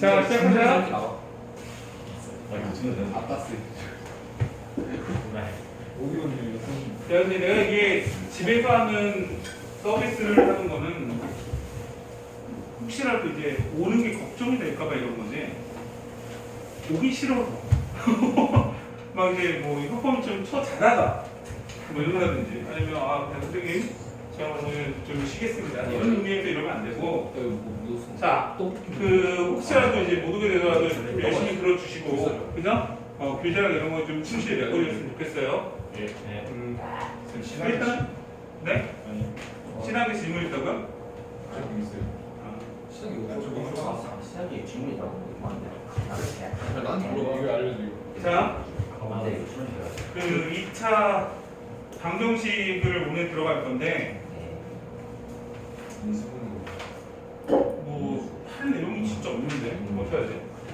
자, 시작하자. 아따스. 자, 근데 내가 이게 집에서 하는 서비스를 하는 거는 혹시라도 이제 오는 게 걱정이 될까봐 이런 건데 오기 싫어서 막 이제 뭐 협업을 좀 자다가 뭐 이런다든지 아니면 선생님 제가 오늘 좀 쉬겠습니다 이런 의미에서 이러면 안 되고 자, 혹시라도 이제 못 오게 되더라도 좀 열심히 들어주시고 그죠? 교재랑 이런 거 좀 침실에 메꿔줬으면 좋겠어요. 일단 네? 신학의 질문 있다고요? 시작이 질문이라고 나한테 물어봐. 이거 알려주고. 자, 그 2차 방정식을 오늘 들어갈 건데 뭐 할 내용이 진짜 없는데 어떻게 하지?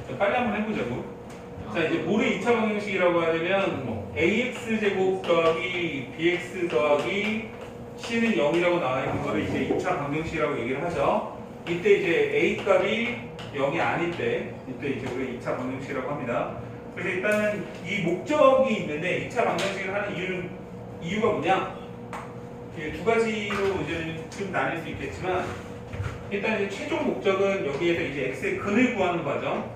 자, 빨리 한번 해보자고. 자, 이제 모레 2차 방정식이라고 하려면 ax 제곱 더하기 bx 더하기 c는 0이라고 나와 있는 거를 이제 2차 방정식이라고 얘기를 하죠. 이때 이제 a 값이 0이 아닐 때 이때 이제 우리 2차 방정식이라고 합니다. 그래서 일단은 이 목적이 있는데 2차 방정식을 하는 이유가 뭐냐? 두 가지로 이제 좀 나뉠 수 있겠지만 일단 이제 최종 목적은 여기에서 이제 x의 근을 구하는 과정.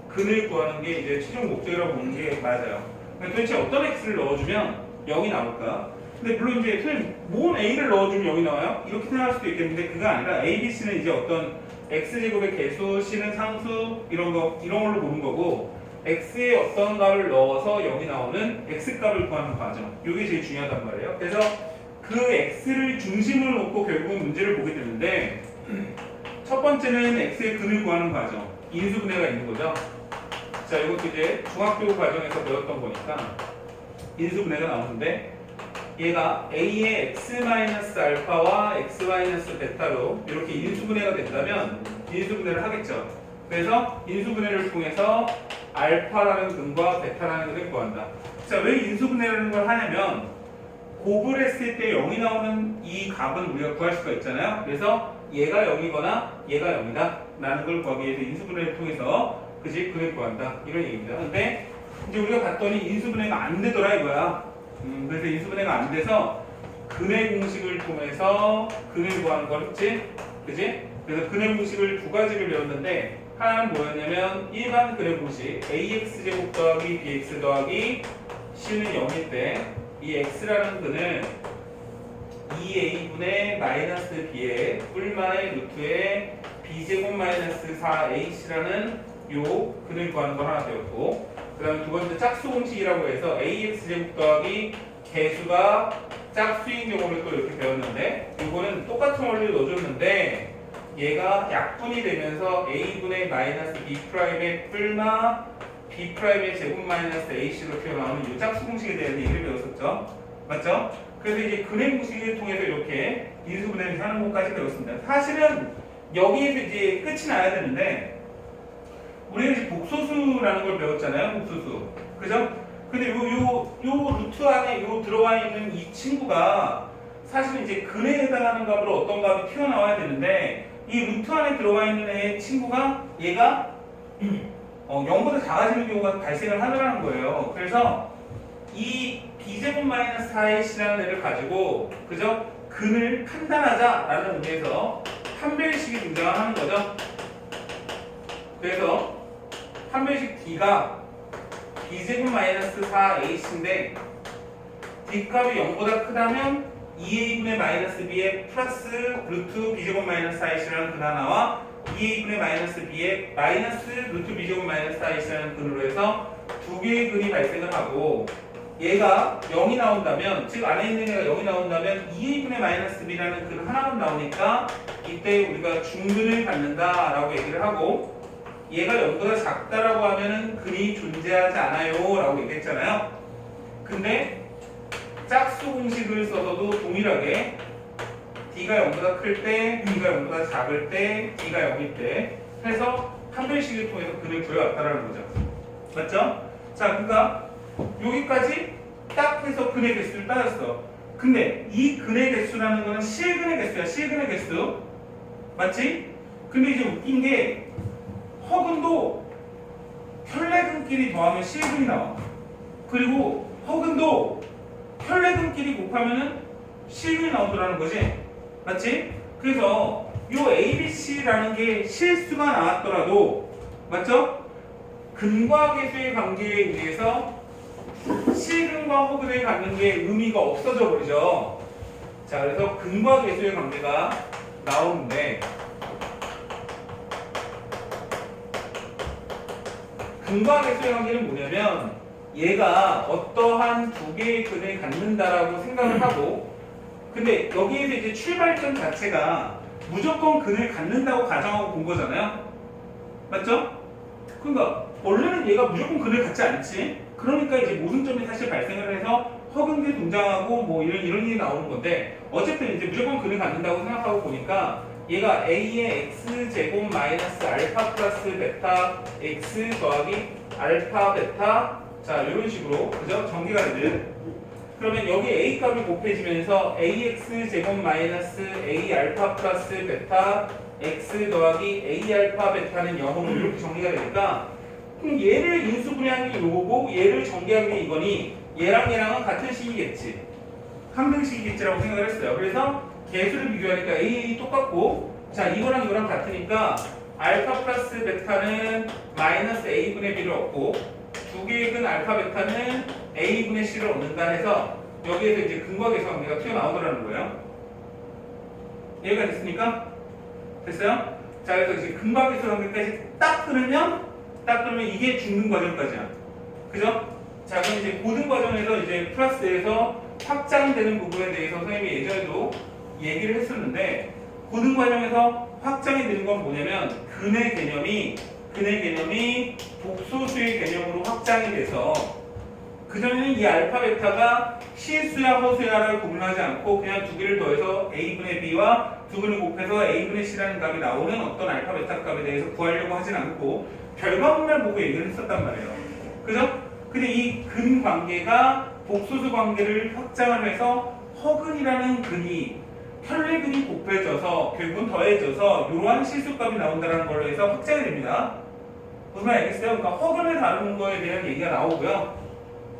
근을 구하는 게 이제 최종 목적이라고 보는 게 맞아요. 도대체 어떤 x를 넣어주면 0이 나올까? 근데 물론 이제 선생님 뭔 a를 넣어주면 0이 나와요? 이렇게 생각할 수도 있겠는데 그게 아니라 a, b, c는 이제 어떤 x제곱의 개수, c는 상수 이런 걸로 보는 거고 x에 어떤 값을 넣어서 0이 나오는 x값을 구하는 과정. 이게 제일 중요하단 말이에요. 그래서 그 x를 중심으로 놓고 결국 문제를 보게 되는데 첫 번째는 x의 근을 구하는 과정. 인수분해가 있는 거죠. 자, 이것도 이제 중학교 과정에서 배웠던 거니까 인수분해가 나오는데 얘가 a의 x-알파와 x-베타로 이렇게 인수분해가 된다면 인수분해를 하겠죠. 그래서 인수분해를 통해서 알파라는 근과 베타라는 근을 구한다. 자, 왜 인수분해라는 걸 하냐면 곱을 했을 때 0이 나오는 이 값은 우리가 구할 수가 있잖아요. 그래서 얘가 0이거나 얘가 0이다 라는 걸 구하기 위해서 인수분해를 통해서 근을 구한다 이런 얘기입니다. 근데 이제 우리가 봤더니 인수분해가 안 되더라 이거야. 그래서 인수분해가 안 돼서 근의 공식을 통해서 근을 구하는 걸 했지? 그지? 그래서 근의 공식을 두 가지를 배웠는데 하나는 뭐였냐면 일반 근의 공식 ax 제곱 더하기 bx 더하기 c는 0일 때 이 x라는 근을 2a분의 마이너스 b의 뿔마의 루트의 b제곱 마이너스 4ac라는 요 근을 구하는 걸 하나 배웠고 그 다음에 두 번째 짝수 공식이라고 해서 ax 제곱 더하기 개수가 짝수인 경우를 또 이렇게 배웠는데 이거는 똑같은 원리를 넣어줬는데 얘가 약분이 되면서 a분의 마이너스 b'의 뿔마 b'의 제곱 마이너스 ac로 튀어나오는 이 짝수 공식에 대한 얘기를 배웠었죠. 맞죠? 그래서 이제 근의 공식을 통해서 이렇게 인수분해를 하는 것까지 배웠습니다. 사실은 여기에서 이제 끝이 나야 되는데 우리가 이제 복소수라는 걸 배웠잖아요. 복소수. 그죠? 근데 요 루트 안에 들어와 있는 이 친구가 사실은 이제 근에 해당하는 값으로 어떤 값이 튀어나와야 되는데 이 루트 안에 들어와 있는 애의 친구가 얘가 0보다 작아지는 경우가 발생을 하더라는 거예요. 그래서 이 b제곱 마이너스 4ac라는 애를 가지고 그죠? 근을 판단하자라는 의미에서 판별식이 등장하는 거죠. 그래서 판별식 d가 b제곱 마이너스 4ac인데 d값이 0보다 크다면 2a분의 마이너스 b의 플러스 루트 b제곱 마이너스 4ac라는 근 하나와 2a분의 마이너스 b의 마이너스 루트 b제곱 마이너스 4ac라는 근으로 해서 두 개의 근이 발생을 하고 얘가 0이 나온다면 즉 안에 있는 애가 0이 나온다면 2a분의 마이너스 b라는 근 하나만 나오니까 이때 우리가 중근을 갖는다라고 얘기를 하고 얘가 0보다 작다라고 하면은 근이 존재하지 않아요 라고 얘기했잖아요. 근데 짝수 공식을 써서도 동일하게 d가 0보다 클 때, b가 0보다 작을 때, d가 0일 때 해서 판별식을 통해서 근을 구해왔다라는 거죠. 맞죠? 자, 그러니까 여기까지 딱 해서 근의 개수를 따졌어. 근데 이 근의 개수라는 거는 실근의 개수야. 실근의 개수. 맞지? 근데 이제 웃긴 게 허근도 혈례근끼리 더하면 실근이 나와. 그리고 허근도 혈례근끼리 곱하면은 실근이 나오더라는 거지. 맞지? 그래서 요 ABC라는 게 실수가 나왔더라도 맞죠? 근과 계수의 관계에 의해서 실근과 허근을 갖는 게 의미가 없어져 버리죠. 자, 그래서 근과 계수의 관계가 나오는데 근과 계수의 관계는 뭐냐면 얘가 어떠한 두 개의 근을 갖는다라고 생각을 하고 근데 여기에서 이제 출발점 자체가 무조건 근을 갖는다고 가정하고 본 거잖아요. 맞죠? 그러니까 원래는 얘가 무조건 근을 갖지 않지. 그러니까 이제 모순점이 사실 발생을 해서 허근들이 등장하고 뭐 이런 일이 나오는 건데 어쨌든 이제 무조건 근을 갖는다고 생각하고 보니까 얘가 a의 x제곱 마이너스 알파 플러스 베타 x 더하기 알파 베타 자 이런 식으로 그죠? 전개가 되는 그러면 여기 a 값이 곱해지면서 ax 제곱 마이너스 a 알파 플러스 베타 x 더하기 a 알파 베타는 0으로 이렇게 정리가 되니까 그럼 얘를 인수분해한 게 요거고 얘를 전개한 게 이거니 얘랑 얘랑은 같은 식이겠지 항등식이겠지라고 생각을 했어요. 그래서 개수를 비교하니까 a 똑같고 자 이거랑 이거랑 같으니까 알파 플러스 베타는 마이너스 a분의 b를 얻고 두 개의 근 알파 베타는 a분의 c를 얻는다 해서 여기에서 이제 근과 계수 관계가 튀어나오더라는 거예요. 이해가 됐습니까? 됐어요? 자 그래서 이제 근과 계수 관계까지 딱 끊으면 이게 중등 과정까지야. 그죠? 자 그럼 이제 고등 과정에서 이제 플러스에서 확장되는 부분에 대해서 선생님이 예전에도 얘기를 했었는데 고등 과정에서 확장이 되는 건 뭐냐면 근의 개념이 복소수의 개념으로 확장이 돼서 그전에는 이 알파 베타가 실수야 허수야를 구분하지 않고 그냥 두 개를 더해서 a분의 b와 두 근을 곱해서 a분의 c라는 값이 나오는 어떤 알파 베타 값에 대해서 구하려고 하진 않고 결과물만 보고 얘기를 했었단 말이에요. 그죠? 근데 이 근 관계가 복소수 관계를 확장을 해서 허근이라는 근이 혈례근이 곱해져서 결국은 더해져서 이러한 실수값이 나온다는 걸로 해서 확장이 됩니다. 무슨 말 알겠어요? 그러니까 허근을 다루는 거에 대한 얘기가 나오고요.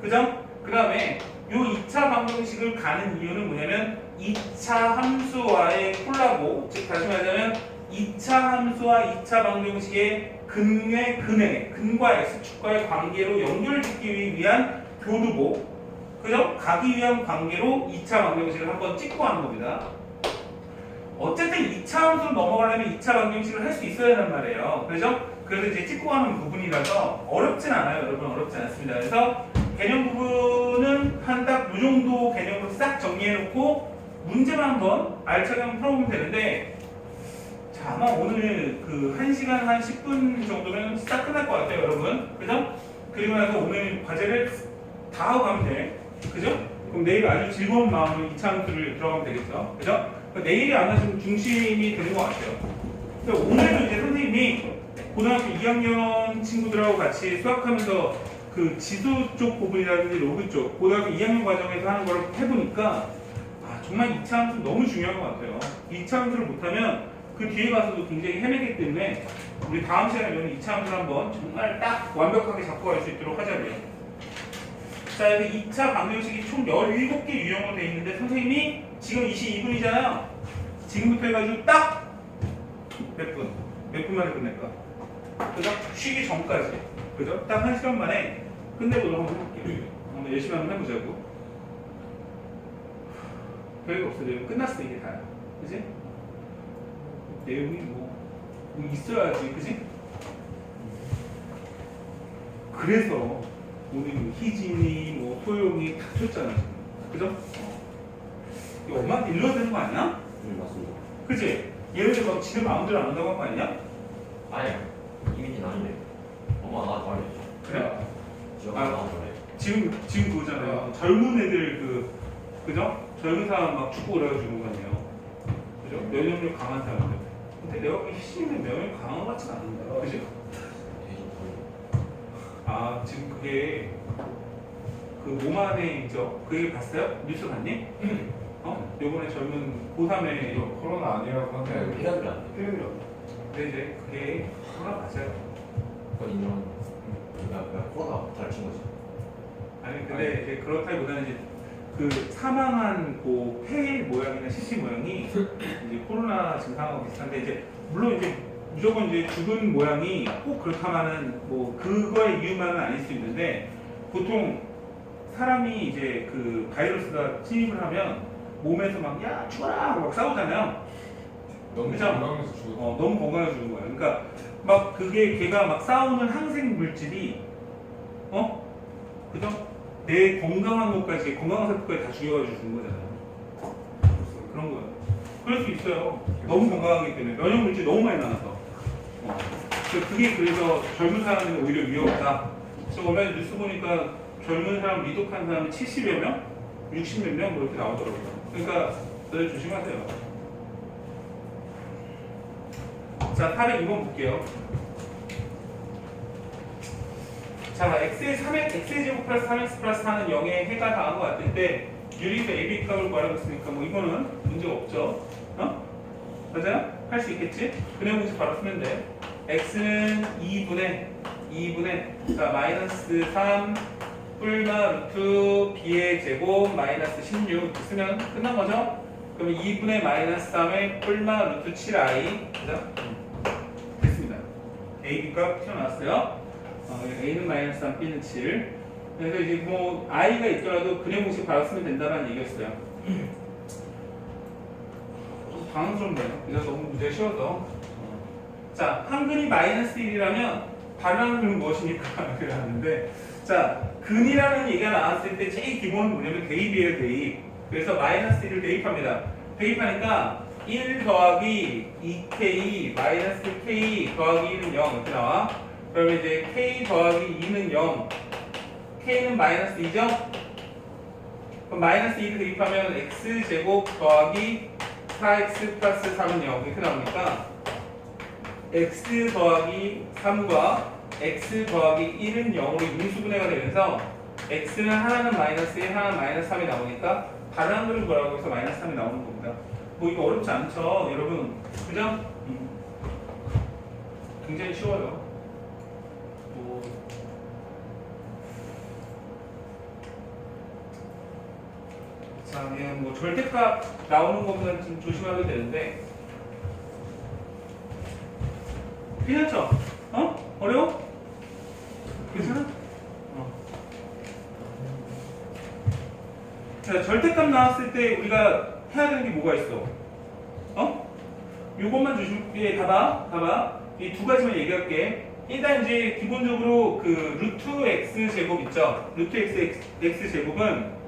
그죠? 그 다음에 이 2차 방정식을 가는 이유는 뭐냐면 2차 함수와의 콜라보 즉 다시 말하자면 2차 함수와 2차 방정식의 근과 x축과의 관계로 연결짓기 위한 교두보 그죠? 가기 위한 관계로 2차 방정식을 한번 찍고 하는 겁니다. 어쨌든 2차 함수로 넘어가려면 2차 방정식을 할 수 있어야 한단 말이에요. 그죠? 그래서 이제 찍고 가는 부분이라서 어렵진 않아요. 여러분 어렵진 않습니다. 그래서 개념 부분은 한 딱 이 정도 개념으로 싹 정리해놓고 문제만 한번 알차게 한번 풀어보면 되는데 자 아마 오늘 그 1시간 한 10분 정도면 싹 끝날 것 같아요 여러분. 그죠? 그리고 나서 오늘 과제를 다 하고 가면 돼. 그죠? 그럼 내일 아주 즐거운 마음으로 2차 함수를 들어가면 되겠죠? 그죠? 내일이 아마 좀 중심이 되는 것 같아요. 오늘도 이제 선생님이 고등학교 2학년 친구들하고 같이 수학하면서 그 지수 쪽 부분이라든지 로그 쪽 고등학교 2학년 과정에서 하는 걸 해보니까 아, 정말 2차 함수 너무 중요한 것 같아요. 2차 함수를 못하면 그 뒤에 가서도 굉장히 헤매기 때문에 우리 다음 시간에 2차 함수를 한번 정말 딱 완벽하게 잡고 갈 수 있도록 하자고요. 자, 그래서 2차 방정식이 총 17개 유형으로 되어 있는데 선생님이 지금 22분이잖아요. 지금부터 해가지고 딱 몇 분? 몇 분 만에 끝낼까? 그죠? 쉬기 전까지. 그죠? 딱 1시간 만에 끝내보도록 한번 해볼게요. 한번 열심히 한번 해보자고. 별거 없어. 내용 끝났어. 이게 다야. 그지? 내용이 뭐 있어야지. 그지? 그래서 오늘 희진이 뭐 소영이 다 쳤잖아 지금. 그죠? 이거 엄마한테 일러야 되는 거 아니야? 네 맞습니다. 그치? 얘네들 막 지들 마음대로 안 한다고 한 거 아니냐? 아니 이민진 아닌데. 엄마 나 잘해. 그래? 지금 아. 나 잘해. 지금 그거잖아요. 젊은 애들 그죠? 젊은 사람 막 축구 그래가지고 그런 거 아니에요. 그죠? 면역력 강한 사람들. 근데 내가 보기 희진이는 면역력 강한 것 같진 않은데. 그지? 대신 아 지금 그게 그 몸 안에 있죠? 그 얘기 봤어요? 뉴스 봤니? 어? 요번에 젊은 고3에 이거 코로나 아니라고 덜. 하는데 해야 돼. 필요해요. 근데 이제 그게 코로나 맞아요. 그건 인정하는 거. 그러니까 코로나 잘 친 거지. 아니 근데 이제 그렇다기보다는 이제 그 사망한 그 폐 모양이나 CT 모양이 이제 코로나 증상하고 비슷한데 이제 물론 이제 무조건 이제 죽은 모양이 꼭 그렇다마는 뭐 그거의 이유만은 아닐 수 있는데 보통 사람이 이제 그 바이러스가 침입을 하면 몸에서 막 야 죽어라 하고 막 싸우잖아요. 너무 그죠? 건강해서 죽었어. 너무 건강해 주는 거야. 그러니까 막 그게 걔가 막 싸우는 항생 물질이 그죠? 내 건강한 것까지 건강한 세포까지 다 죽여가지고 주는 거잖아요. 그런 거예요. 그럴 수 있어요. 너무 건강하기 때문에 면역 물질 너무 많이 나와서. 그게 그래서 젊은 사람들은 오히려 위험하다. 그래서 얼마 전에 뉴스 보니까 젊은 사람 리독한 사람이 70여 명, 60몇 명 뭐 이렇게 나오더라고요. 그러니까 다들 조심하세요. 자, 402번 볼게요. 자, x의 3x, x의 제곱 플러스 3x 플러스 4는 0에 해가 당한 것 같을 때 유리수 AB 값을 구하라고 했으니까 뭐 이거는 문제가 없죠. 맞아요? 할 수 있겠지? 그냥 공식 바로 쓰면 돼. x는 2분의 자 마이너스 3 뿔마 루트 b의 제곱 마이너스 16 이렇게 쓰면 끝난 거죠? 그러면 2분의 마이너스 3의 뿔마 루트 7i 그죠? 됐습니다. AB 값 튀어나왔어요. A는 마이너스 3, B는 7. 그래서 이제 뭐 I가 있더라도 그냥 공식 바로 쓰면 된다는 얘기였어요. 좀 당황스럽네요. 이거 너무 문제 쉬워서. 자, 한근이 마이너스 1이라면 반환 근은 무엇입니까? 그랬는데 자, 근이라는 얘기가 나왔을 때 제일 기본은 뭐냐면 대입이에요, 대입. 그래서 마이너스 1을 대입합니다. 대입하니까 1 더하기 2k 마이너스 k 더하기 1은 0 이렇게 나와. 그러면 이제 k 더하기 2는 0, k는 마이너스 2죠? 그럼 마이너스 2를 대입하면 x제곱 더하기 4x 플러스 3은 0 이렇게 나오니까 x 더하기 3과 x 더하기 1은 0으로 인수분해가 되면서 x는 하나는 마이너스 1, 하나는 마이너스 3이 나오니까 다른 그림 뭐라고 해서 마이너스 3이 나오는 겁니다. 뭐 이거 어렵지 않죠, 여러분? 그죠? 굉장히 쉬워요. 자, 그냥 뭐 절대값 나오는 것보다 좀 조심하면 되는데 괜찮죠? 어려워? 괜찮아? 자, 절대값 나왔을 때 우리가 해야 되는 게 뭐가 있어? 요것만 조심해. 봐봐. 이 두 가지만 얘기할게. 일단 이제 기본적으로 그 루트 x 제곱 있죠? 루트 x 제곱은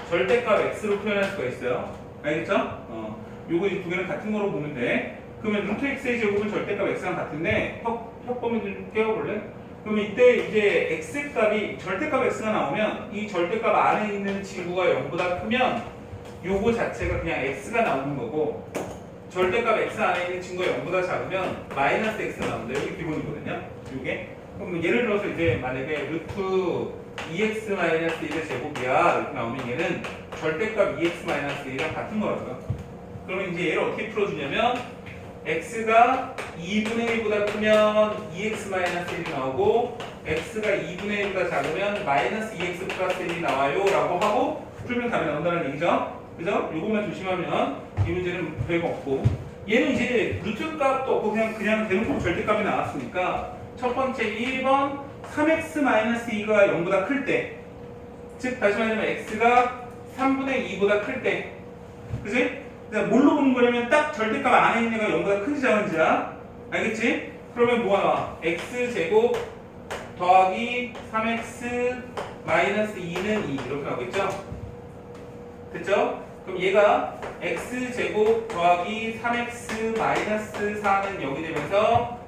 절대값 x로 표현할 수가 있어요. 알겠죠? 요거 이 두 개는 같은 거로 보면 돼. 그러면 루트 x의 제곱은 절대값 x랑 같은데 협범위 좀 깨워볼래? 그러면 이때 이제 x 값이 절대값 x가 나오면 이 절대값 안에 있는 친구가 0보다 크면 요거 자체가 그냥 x가 나오는 거고 절대값 x 안에 있는 친구가 0보다 작으면 마이너스 x가 나온다. 이게 기본이거든요. 요게. 그럼 예를 들어서 이제 만약에 루트 2x-1의 제곱이야 이렇게 나오면 얘는 절대값 2x-1이랑 같은 거라고요. 그러면 이제 얘를 어떻게 풀어주냐면 x가 2분의 1보다 크면 2x-1이 나오고 x가 2분의 1보다 작으면 마이너스 2x 플러스 1이 나와요 라고 하고 풀면 답이 나온다는 얘기죠. 그죠? 요것만 조심하면 이 문제는 별거 없고 얘는 이제 루트 값도 없고 그냥 대놓고 절대값이 나왔으니까 첫 번째 1번 3x-2가 0보다 클 때, 즉 다시 말하면 x가 3분의 2보다 클 때, 그지? 뭘로 보는 거냐면 딱 절대값 안에 있는 애가 0보다 큰지 작은지야. 알겠지? 그러면 뭐가 나와? x제곱 더하기 3x 마이너스 2는 2 이렇게 나오겠죠? 됐죠? 그럼 얘가 x제곱 더하기 3x 마이너스 4는 0이 되면서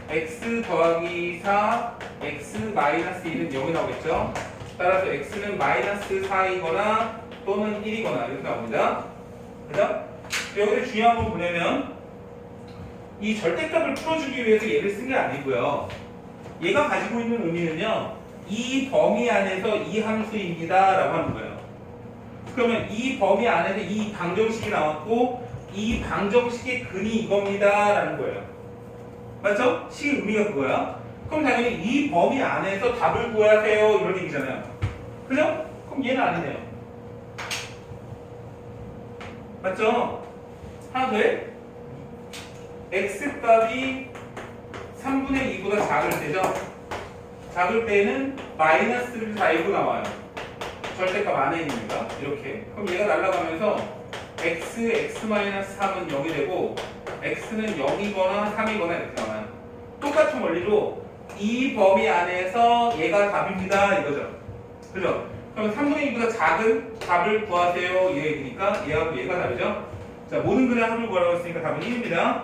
x 더하기 4, x 마이너스 2는 0이 나오겠죠? 따라서 x는 마이너스 4이거나 또는 1이거나 이렇게 나옵니다. 그죠? 여기서 중요한 건 뭐냐면 이 절대값을 풀어주기 위해서 얘를 쓴 게 아니고요. 얘가 가지고 있는 의미는요. 이 범위 안에서 이 함수입니다 라고 하는 거예요. 그러면 이 범위 안에서 이 방정식이 나왔고 이 방정식의 근이 이겁니다 라는 거예요. 맞죠? 식의 의미가 그거야. 그럼 당연히 이 범위 안에서 답을 구하세요 이런 얘기잖아요. 그죠? 그럼 얘는 아니네요. 맞죠? 하나 더 해? x값이 3분의 2보다 작을 때죠? 작을 때는 마이너스를 달고 나와요. 절대값 안에 있으니까 이렇게. 그럼 얘가 날아가면서 x-3은 0이 되고 x는 0이거나 3이거나 이렇게 나와요. 똑같은 원리로 이 범위 안에서 얘가 답입니다 이거죠. 그죠? 그럼 3분의 2보다 작은 답을 구하세요 이 얘기니까 얘하고 얘가 답이죠. 자, 모든 근의 합을 구하라고 했으니까 답은 1입니다.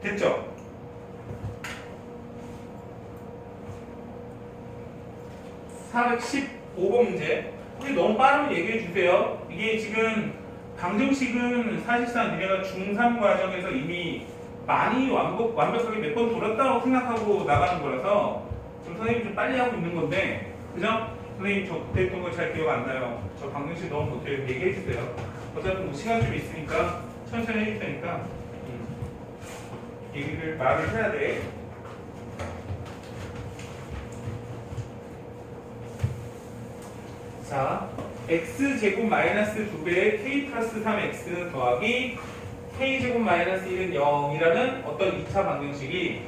됐죠? (415번) 문제. 우리 너무 빠르면 얘기해 주세요. 이게 지금 방정식은 사실상 니네가 중3 과정에서 이미 많이 완벽하게 몇 번 돌았다고 생각하고 나가는 거라서 좀 선생님이 좀 빨리 하고 있는 건데, 그죠? 선생님 저 그때 했던 거 잘 기억 안 나요. 저 방정식 너무 못해요. 얘기해 주세요. 어차피 뭐 시간 좀 있으니까 천천히 해줄 테니까 얘기를 말을 해야 돼. 자, x제곱 마이너스 2배의 k 플러스 3x 더하기 k제곱 마이너스 1은 0이라는 어떤 2차 방정식이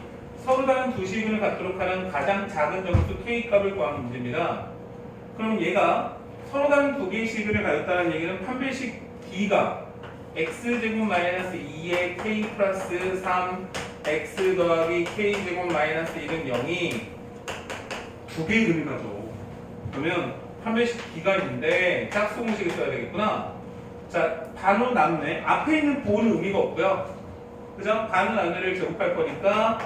서로 다른 두 식을 갖도록 하는 가장 작은 정수 k 값을 구하는 문제입니다. 그럼 얘가 서로 다른 두 개의 식을 가졌다는 얘기는 판별식 d가 x제곱 마이너스 2의 k 플러스 3 x 더하기 k제곱 마이너스 1은 0이 두 개의 근을 가져. 그러면 판별식 d가 있는데 짝수공식을 써야 되겠구나. 자, 반으로 나누네. 앞에 있는 보는 의미가 없고요. 그죠? 반으로 나누를 제곱할 거니까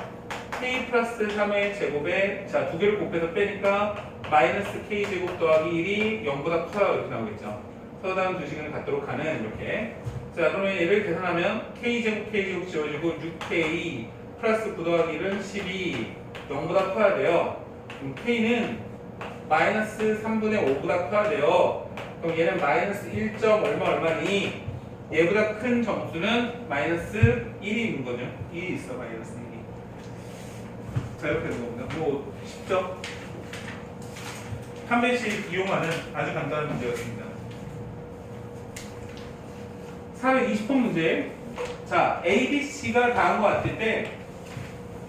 k 플러스 3의 제곱에 자, 두 개를 곱해서 빼니까 마이너스 k 제곱 더하기 1이 0보다 커요. 이렇게 나오겠죠. 서로 다른 두 식을 갖도록 하는 이렇게. 자, 그러면 얘를 계산하면 k제곱 지워지고 6k 플러스 9 더하기 1은 12 0보다 커야 돼요. 그럼 k는 마이너스 3분의 5보다 커야 돼요. 그럼 얘는 마이너스 1. 얼마니? 얘보다 큰 정수는 마이너스 1이 있는 거죠. 1이 있어, 마이너스 1이. 자, 이렇게 되는 겁니다. 뭐 쉽죠? 판별식 이용하는 아주 간단한 문제였습니다. 420번 문제. 자, A, B, C가 다한 것 같을 때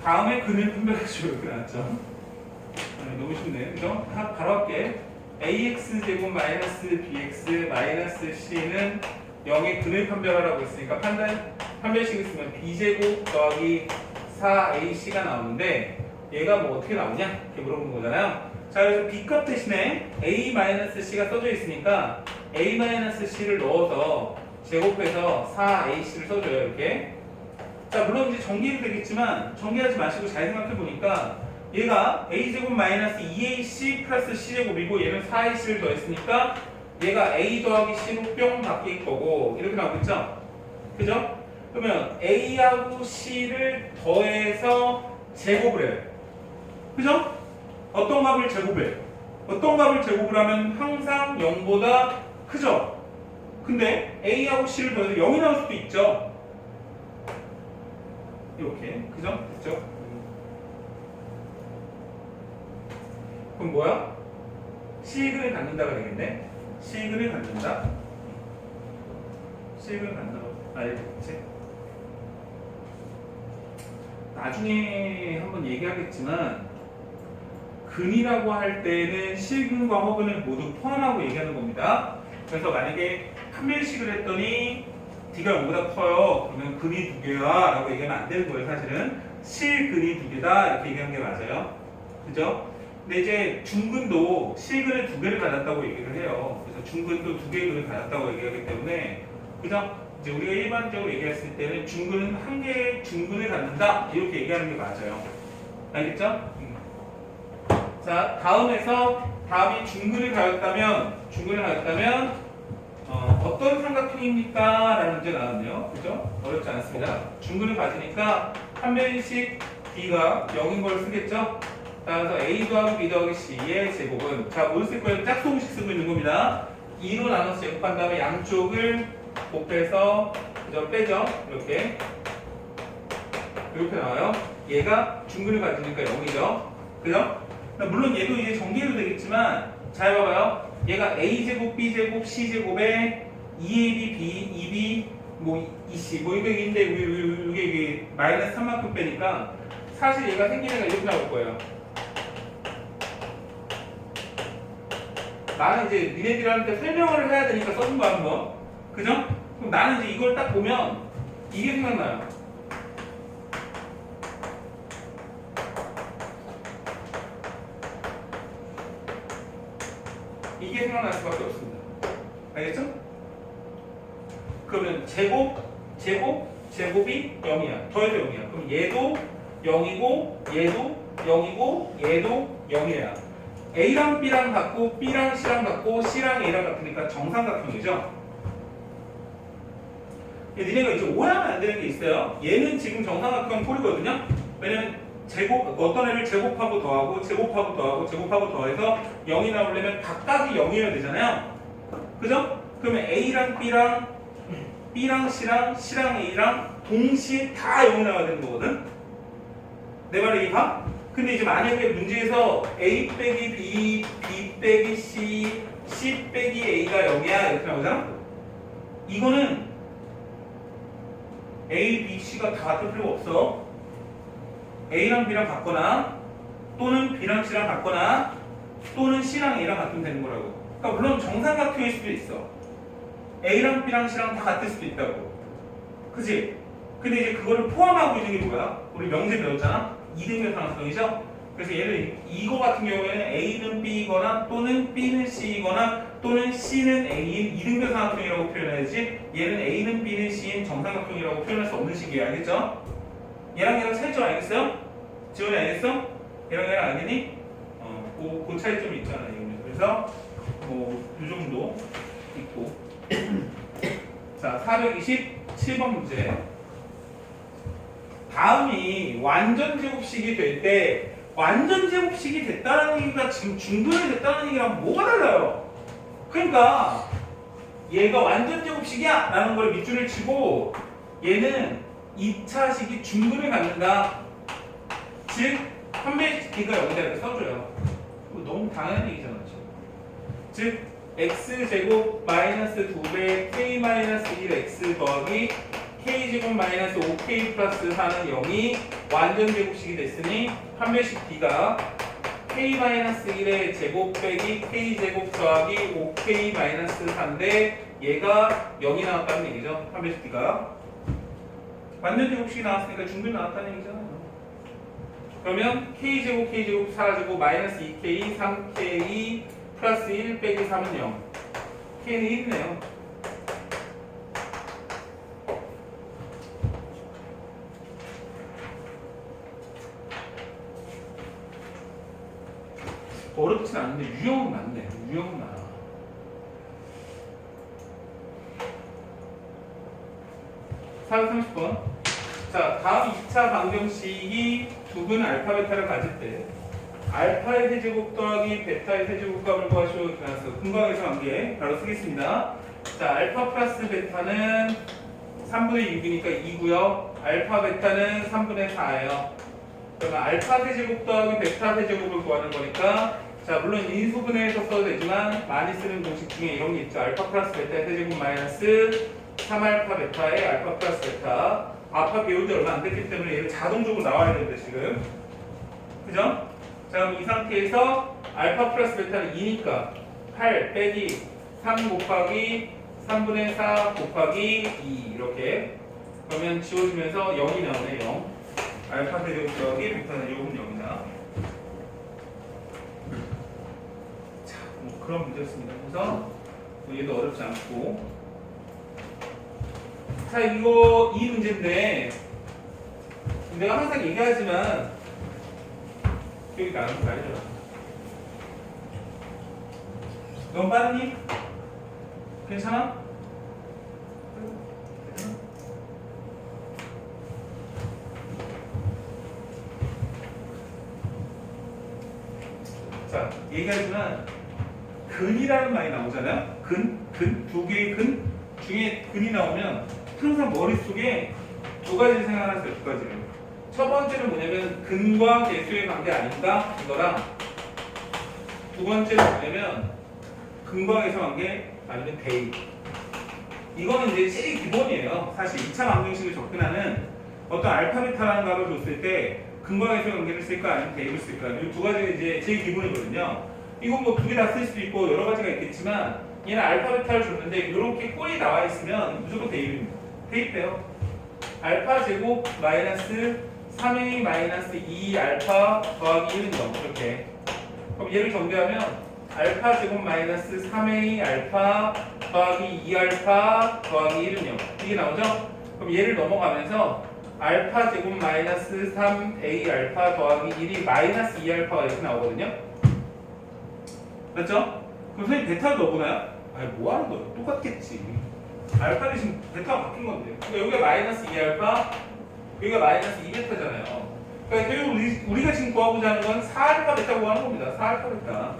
다음에 근을 판별하시오. 이렇게 나왔죠. 너무 쉽네. 그죠? 바로 할게. AX제곱 마이너스 BX 마이너스 C는 0의 근을 판별하라고 했으니까 판별식을 쓰면 B제곱 더하기 4AC가 나오는데 얘가 뭐 어떻게 나오냐? 이렇게 물어보는 거잖아요. 자, 그래서 B값 대신에 A-C가 써져 있으니까 A-C를 넣어서 제곱해서 4AC를 써줘요. 이렇게. 자, 물론 이제 정리해도 되겠지만 정리하지 마시고 잘 생각해 보니까 얘가 a제곱 마이너스 2ac 플러스 c제곱이고 얘는 4ac를 더했으니까 얘가 a 더하기 c로 뿅 바뀔 거고 이렇게 나오겠죠? 그죠? 그러면 a하고 c를 더해서 제곱을 해요. 그죠? 어떤 값을 제곱해? 어떤 값을 제곱을 하면 항상 0보다 크죠? 근데 a하고 c를 더해서 0이 나올 수도 있죠? 이렇게. 그죠? 됐죠? 그럼 뭐야? C근을 갖는다가 되겠네. C근을 갖는다. C근을 갖는다고 알겠지? 나중에 한번 얘기하겠지만 근이라고 할 때는 실근과 허근을 모두 포함하고 얘기하는 겁니다. 그래서 만약에 판별식을 했더니 D가 0보다 커요. 그러면 근이 두 개야 라고 얘기하면 안 되는 거예요. 사실은 실근이 두 개다 이렇게 얘기하는 게 맞아요. 그죠? 근데 이제 중근도 실근을 두 개를 가졌다고 얘기를 해요. 그래서 중근도 두 개의 근을 가졌다고 얘기하기 때문에, 그죠? 이제 우리가 일반적으로 얘기했을 때는 중근은 한 개의 중근을 갖는다 이렇게 얘기하는 게 맞아요. 알겠죠? 자, 다음에서 답이 중근을 가졌다면 어떤 삼각형입니까? 라는 문제 나왔네요. 그죠? 어렵지 않습니다. 중근을 가지니까 판별식 B가 0인 걸 쓰겠죠? 따라서 A 더하기 B 더하기 C의 제곱은, 자, 뭘 쓸 거예요? 짝수공식 쓰고 있는 겁니다. 2로 나눠서 제곱한 다음에 양쪽을 곱해서 그죠? 빼죠? 이렇게 이렇게 나와요. 얘가 중근을 가지니까 0이죠. 그죠? 물론 얘도 이제 정리해도 되겠지만 잘 봐봐요. 얘가 a제곱 b제곱 c제곱에 2ab b 2b 뭐 2c 뭐 이게 이게 마이너스 3만큼 빼니까 사실 얘가 생긴 애가 이렇게 나올 거예요. 나는 이제 니네들한테 설명을 해야 되니까 써준 거야 한번. 그죠? 그럼 나는 이제 이걸 딱 보면 이게 생각나요. 이게 생각날 수밖에 없습니다. 알겠죠? 그러면 제곱이 0이야. 더해도 0이야. 그럼 얘도 0이고 얘도 0이고 얘도 0이야. A랑 B랑 같고 B랑 C랑 같고 C랑 A랑 같으니까 정삼각형이죠. 니네가 이제 오해하면 안 되는 게 있어요. 얘는 지금 정삼각형 꼴이거든요. 왜냐면 어떤 애를 제곱하고 더하고 제곱하고 더하고 제곱하고 더해서 0이 나오려면 각각이 0이어야 되잖아요. 그죠? 그러면 A랑 B랑 C랑 A랑 동시에 다 0이 나와야 되는 거거든. 내 말이 이해가? 근데 이제 만약에 문제에서 A 빼기 B, B 빼기 C, C 빼기 A가 0이야 이렇게 나오잖아? 이거는 A, B, C가 다 같을 필요가 없어. A랑 B랑 같거나 또는 B랑 C랑 같거나 또는 C랑 A랑 같으면 되는 거라고. 그러니까 물론 정삼각형일 수도 있어. A랑 B랑 C랑 다 같을 수도 있다고. 그치? 근데 이제 그거를 포함하고 있는 게 뭐야? 우리 명제 배웠잖아? 이등변 상수성이죠? 그래서 얘를 이거 같은 경우에는 A는 B이거나 또는 B는 C이거나 또는 C는 A인 이등변 삼각형이라고 표현해야지 얘는 A는 B는 C인 정삼각형이라고 표현할 수 없는 식이에요. 알겠죠? 얘랑 얘랑 차이점 알겠어요? 지원이 알겠어? 얘랑 얘랑 알겠니? 그 차이점이 있잖아. 그래서 이 정도 있고 자 427번 문제 다음이 완전 제곱식이 될 때 완전 제곱식이 됐다는 얘기가 지금 중근이 됐다는 얘기랑 뭐가 달라요? 그러니까 얘가 완전 제곱식이야 라는 걸 밑줄을 치고 얘는 2차식이 중근을 갖는다. 즉 판별식기가 여기다 이렇게 써줘요. 너무 당연한 얘기잖아 지금. 즉 x제곱 마이너스 2배 k 마이너스 1x 더하기 k제곱 마이너스 5k 플러스 4는 0이 완전 제곱식이 됐으니 판별식 B가 k 마이너스 1의 제곱 빼기 k제곱 더하기 5k 마이너스 4인데 얘가 0이 나왔다는 얘기죠. 판별식 B가 완전 제곱식이 나왔으니까 중근이 나왔다는 얘기잖아요. 그러면 k제곱 사라지고 마이너스 2k 3k 플러스 1 빼기 3은 0 k는 1이네요. 어렵진 않은데 유형은 많네. 유형은 많아. (430번) 자 다음 2차 방정식이 두 근의 알파 베타를 가질 때 알파의 세제곱 더하기 베타의 세제곱값을 구하시오. 이렇게 나왔어. 근거에서 관계 바로 쓰겠습니다. 자 알파 플러스 베타는 3분의 6이니까 2고요. 알파 베타는 3분의 4예요. 그러면 알파 세제곱 더하기 베타 세제곱을 구하는 거니까 자 물론 인수분해해서 써도 되지만 많이 쓰는 공식 중에 이런 게 있죠. 알파 플러스 베타의 세제곱 마이너스 3알파 베타의 알파 플러스 베타. 아파 배울 지 얼마 안 됐기 때문에 얘는 자동적으로 나와야 되는데 지금 그죠? 자 그럼 이 상태에서 알파 플러스 베타는 2니까 8 빼기 3 곱하기 3분의 4 곱하기 2 이렇게 그러면 지워지면서 0이 나오네. 0 알파 세제곱 더하기 베타 세제곱은 0이다. 자, 그런 문제였습니다. 그래서 얘도 어렵지 않고 자 이거 이 문제인데 내가 항상 얘기하지만 기억이 나는 거 알죠? 너무 빠르니? 괜찮아? 자 얘기하지만 근이라는 말이 나오잖아요. 두 개의 근 중에 근이 나오면 항상 머릿속에 두 가지를 생각하세요. 두 가지를. 첫 번째는 뭐냐면 근과 개수의 관계 아닌가? 이거랑 두 번째는 뭐냐면 근과 개수 관계 아니면 대입. 이거는 이제 제일 기본이에요. 사실 2차 방정식을 접근하는 어떤 알파 베타라는 값을 줬을 때 근과 개수 관계를 쓸까 아니면 대입을 쓸까, 이 두 가지가 이제 제일 기본이거든요. 이건 뭐 두 개 다 쓸 수도 있고 여러 가지가 있겠지만 얘는 알파 베타를 줬는데 이렇게 꼴이 나와 있으면 무조건 대입입니다. 대입해요. 알파 제곱 마이너스 3a 마이너스 2 알파 더하기 1은 0 이렇게. 그럼 얘를 정리하면 알파 제곱 마이너스 3a 알파 더하기 2 알파 더하기 1은 0 이게 나오죠? 그럼 얘를 넘어가면서 알파 제곱 마이너스 3a 알파 더하기 1이 마이너스 2 알파가 이렇게 나오거든요? 맞죠? 그럼 선생님 베타를 넣어보나요? 아니 뭐하는 거예요? 똑같겠지. 알파 대신 베타가 바뀐 건데. 그러니까 여기가 마이너스 2 알파, 여기가 마이너스 2 베타잖아요. 그러니까 결국 우리가 지금 구하고자 하는 건 4 알파 베타 구하는 겁니다. 4 알파 베타.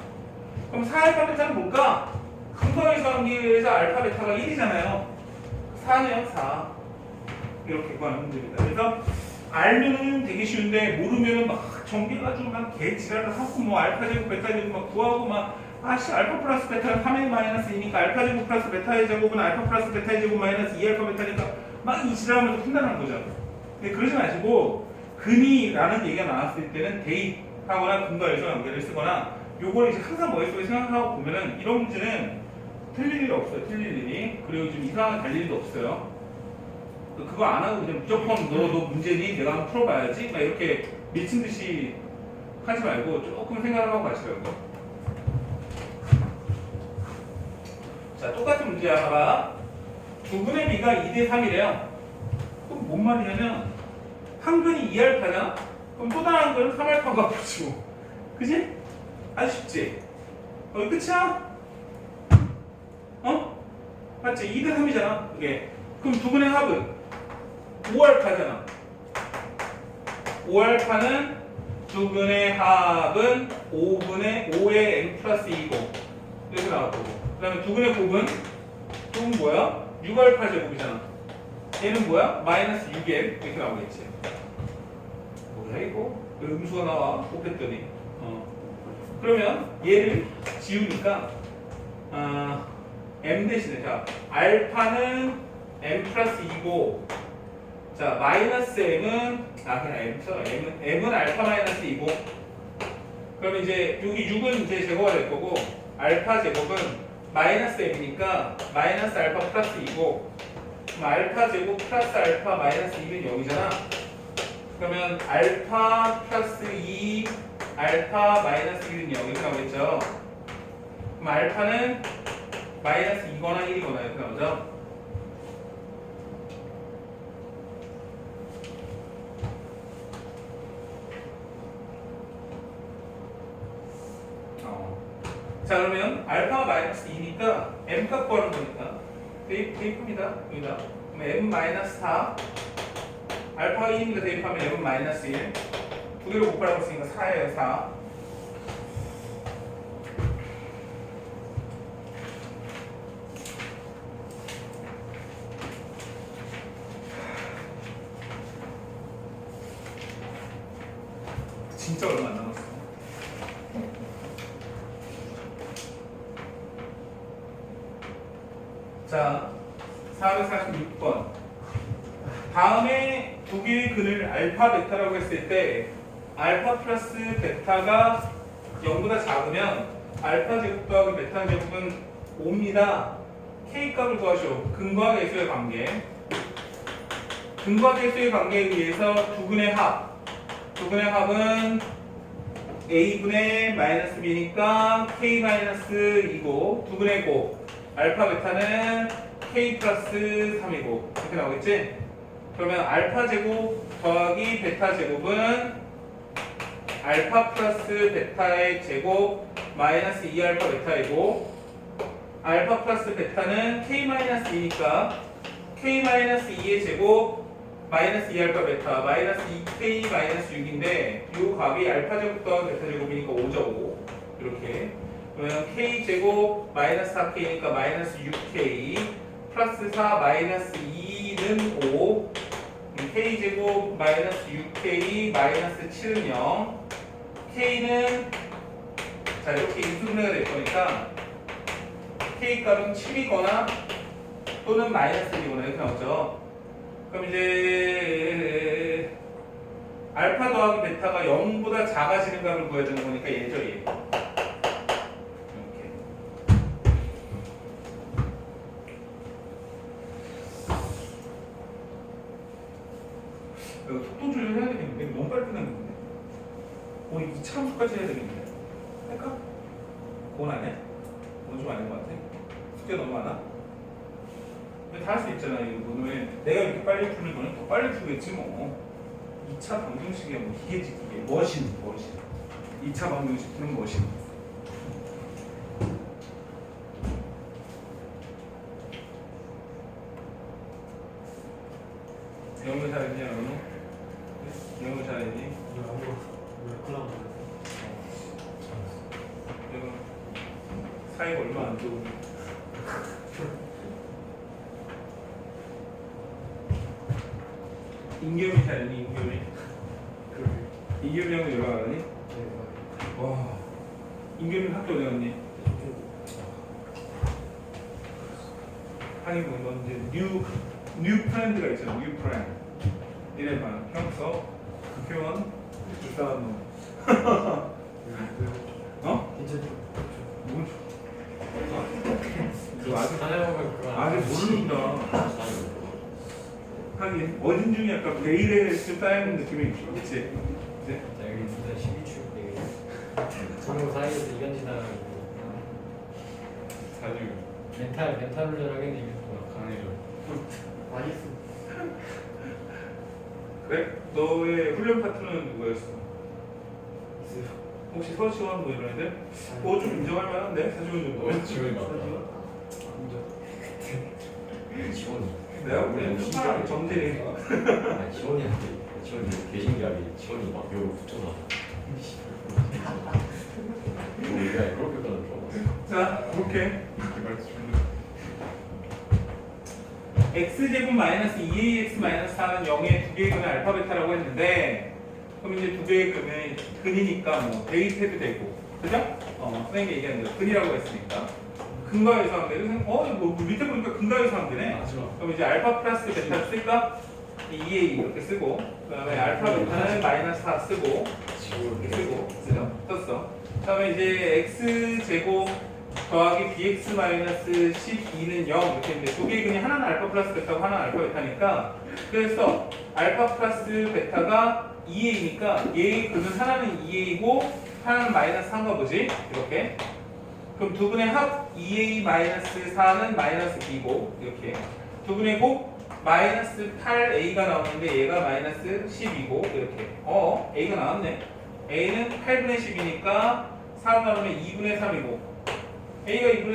그럼 4 알파 베타는 뭘까? 근거에서 관계에서 알파 베타가 1이잖아요. 4네요, 4. 이렇게 구하는 문제입니다. 그래서 알면은 되게 쉬운데 모르면은 막 정비해가지고 막 개지랄을 하고 뭐 알파 제곱 베타 제곱 막 구하고 막 아씨 알파 플러스 베타가 3a 마이너스 2니까 알파 제곱 플러스 베타의 제곱은 알파 플러스 베타의 제곱 마이너스 2 알파 베타니까 막 이 지랄하면서 판단하는 거죠. 근데 그러지 마시고 근이라는 얘기가 나왔을 때는 대입하거나 근과 일정 연결을 쓰거나 요걸 이제 항상 머릿속에 생각하고 보면은 이런 문제는 틀릴 일이 없어요. 틀릴 일이. 그리고 좀 이상하게 달 일도 없어요. 그거 안 하고 그냥 무조건 너 문제니 내가 한번 풀어봐야지 막 이렇게 미친 듯이 하지 말고 조금 생각을 하고 가시라고. 자, 똑같은 문제 하나가 두분의 비가 2대 3이래요. 그럼 뭔 말이냐면 한 근이 2알파잖아? 그럼 또 다른 한 근은 3알파가 붙이고, 그지? 아주 쉽지? 이거 끝이야? 어? 맞지? 2대 3이잖아 그게. 그럼 두 근의 합은 5알파잖아. 5알파는 두 근의 합은 5의 n 플러스 2고 이렇게 나올 거고, 그 다음에 두 근의 곱은 뭐야? 6알파 제곱이잖아. 얘는 뭐야? 마이너스 6n 이렇게 나오겠지. 뭐야 이거? 왜 음수가 나와? 곱했더니. 그러면 얘를 지우니까 m 대신에 자 알파는 m 플러스 2고 자 마이너스 m은 그냥 m 써. m은 알파 마이너스 2고 그러면 이제 여기 6은 이제 제거가 될 거고 알파 제곱은 마이너스 m이니까 마이너스 알파 플러스 2고 그럼 알파 제곱 플러스 알파 마이너스 2는 0이잖아. 그러면 알파 플러스 2 알파 마이너스 1은 0 이렇게 나오겠죠. 그럼 알파는 마이너스 2거나 1이거나 이렇게 나오죠. 자 그러면 알파가 마이너스 2니까 m값 구하는 거니까 대입합니다. 여기다. 그럼 m 마이너스 4 알파가 2니까 대입하면 m은 마이너스 1 두 개로 곱하라고 했으니까 4예요. 4 진짜 얼마 안 남았어. 자, 446번. 다음에 두 개의 근을 알파 베타라고 했을 때 알파 플러스 베타가 0보다 작으면 알파 제곱 더하기 베타 제곱은 5입니다. K 값을 구하시오. 근과 개수의 관계. 근과 개수의 관계에 의해서 두 근의 합. 두 근의 합은 A분의 마이너스 B니까 K 마이너스 2고 두 근의 곱. 알파 베타는 K 플러스 3이고 이렇게 나오겠지? 그러면 알파 제곱 더하기 베타 제곱은 알파 플러스 베타의 제곱 마이너스 2알파 베타이고 알파 플러스 베타는 K 마이너스 2니까 K 마이너스 2의 제곱 마이너스 2알파 베타 마이너스 2K 마이너스 6인데 이 값이 알파 제곱 더하기 베타 제곱이니까 5죠. 5 이렇게. 그러면 k 제곱 마이너스 4k니까 마이너스 6k 플러스 4 마이너스 2는 5 k제곱 마이너스 6k 마이너스 7은 0. k는 자 이렇게 인수분해가 될 거니까 k 값은 7이거나 또는 마이너스 1이거나 이렇게 나오죠. 그럼 이제 알파 더하기 베타가 0보다 작아지는 값을 구해야 되는 거니까 얘죠 얘. 이렇게. 이거 속도 조절해야 되겠는데 너무 빨리 끝났는데. 우리 2차 함수까지 해야 되겠는데. 할까? 그건 안 해? 그건 좀 아닌 것 같아. 숙제 너무 많아? 근데 다 할 수 있잖아. 이거는 왜 내가 이렇게 빨리 푸는 거는 더 빨리 풀겠지 뭐. 2차 방정식이야 뭐 기계지 기계. 머신. 2차 방정식 푸는 머신. 영어 잘했냐 영어? 영어 잘했니? 내가 사이가 얼마 안 좋은데. 인겸이 잘했니? 인겸이 하고 연락 안 하니? 와, 인겸이 학교 어디 갔니? 하긴 뭐 넌 이제 뉴 프렌드가 있잖아. 뉴 프렌드. 니네 반 형서 국회의원 불쌍한 놈. 어? 뭘? 그거 아직 모른다. 하긴 어진 중에 약간 베일에 좀 쌓이는 느낌이 있지. 그치? 그치? 여기 진짜 12주 정보 사이에서 이간질하는 사실 멘탈 훈련하겠네 이게 강해져. 맛있어. 그래? 너의 훈련 파트너는 누구였어? 혹시 서지원 뭐 이런 애들? 그거 좀 인정할 만한데? 서지원 정도? 지원이 맞다. 지원이. 내가 보기엔 좀 정진이. 아니 지원이한테 지원이 개신기하게 지원이 막 여기 붙여놔. 우리가 그렇게 가는 줄 알았어. 자, 오케이. 개발 좀. x제곱 마이너스 2ax 마이너스 4는 0의 두 개의 근의 알파 베타라고 했는데 그럼 이제 두 개의 근의 근이니까 뭐 대입해도 되고 그죠? 선생님이 얘기하는 대로 근이라고 했으니까 근과 유사함대로 뭐 밑에 보니까 근과 유사함되네. 그럼 이제 알파 플러스 베타를 쓸까? 2a 이렇게 쓰고 그 다음에 알파 베타는 마이너스 4 쓰고 이렇게 쓰고 썼어. 그 다음에 이제 x제곱 더하기 bx 마이너스 12는 0 이렇게 했는데 두 개의 근이 하나는 알파 플러스 베타고 하나는 알파 베타니까 그래서 알파 플러스 베타가 2a니까 얘의 근은 하나는 2a이고 하나는 마이너스 3가 뭐지? 이렇게 그럼 두 분의 합 2a 마이너스 4는 마이너스 b고 이렇게 두 분의 곱 마이너스 8a가 나오는데 얘가 마이너스 10이고 이렇게 a가 나왔네. a는 8분의 10이니까 4 나오면 2분의 3이고 A가 2분의